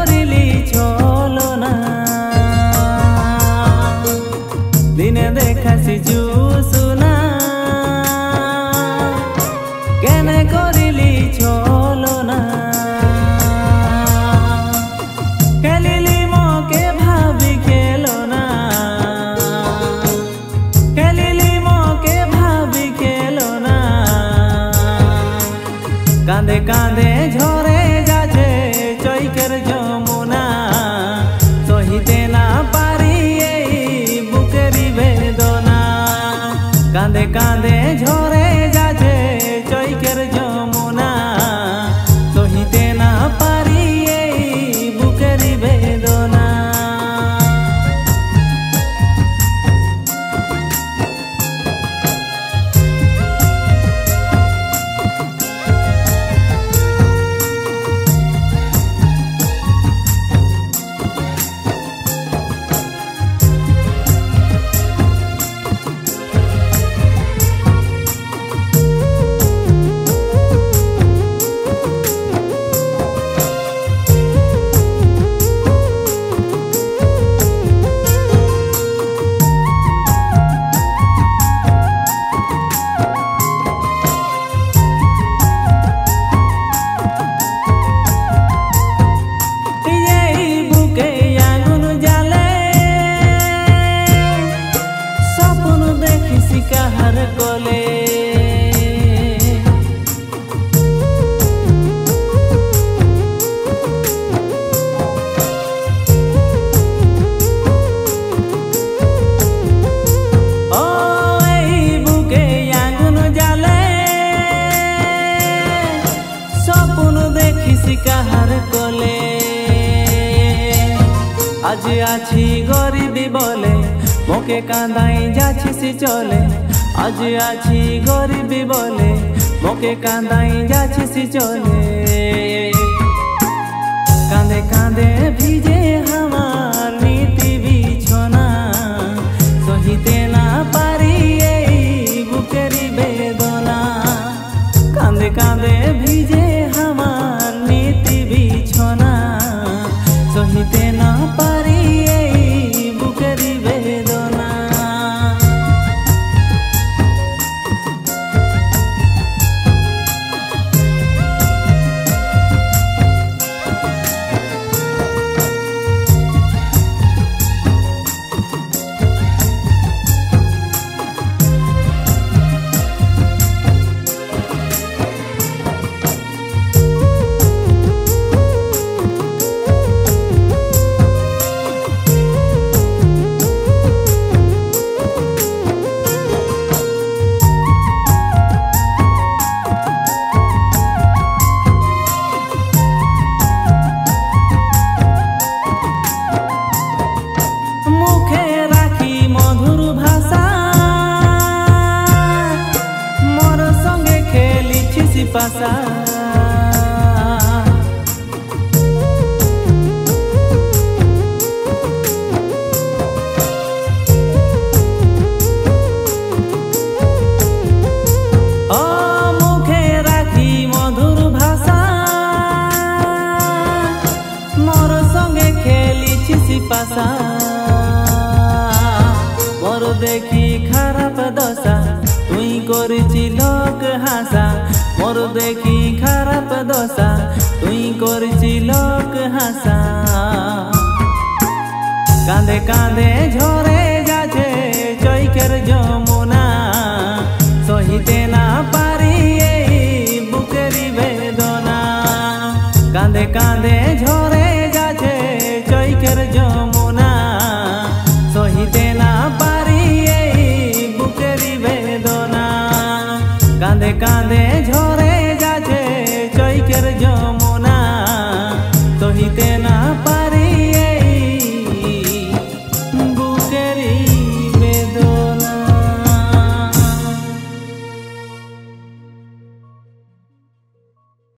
করিলি ছলনা দিনে দেখাছি জুসুনা কেনে করিলি ছলনা খেলিলি মকে ভাবি খেলনা খেলিলি মকে ভাবি খেলনা কাঁদে কাঁদে ঝরে যাচ্ছে চৈকের যমুনা সহিতে না পারি এই বুকেরই বেদনা কাঁদে কাঁদে ঝরে যাচ্ছে চৈকের যমুনা সহিতে না পারি এই বুকেরই বেদনা কাহার কোলে ও এই বুকে আগুন জ্বালে স্বপ্ন দেখিছি কাহার কোলে আজ আছি গরিবি বলে মোকে কাঁদাই যাচ্ছিস চলে আজ আছি গরিবি বলে মোকে কাঁদাই যাচ্ছিস চলে কাঁদে কাঁদে ভিজে আমার নীতি বিছনা সহিতে না পারি এই বুকেরই বেদনা কাঁদে কাঁদে ভিজে আমার নীতি বিছনা সহিতে না পারি এই বুকেরই বেদনা পাশা ও মুখে রাখি মধুর ভাষা মোর সঙ্গে খেলিছিস পাশা মোর দেখি খারাপ দশা তুই করেছি লোক হাসা মোর দেখি খারাপ দশা তুই করছি লোক হাসা কাঁদে কাঁদে ঝরে যাচ্ছে চৈকের যমুনা সহিতে না পারি এই বুকেরই বেদনা কাঁদে কাঁদে ঝরে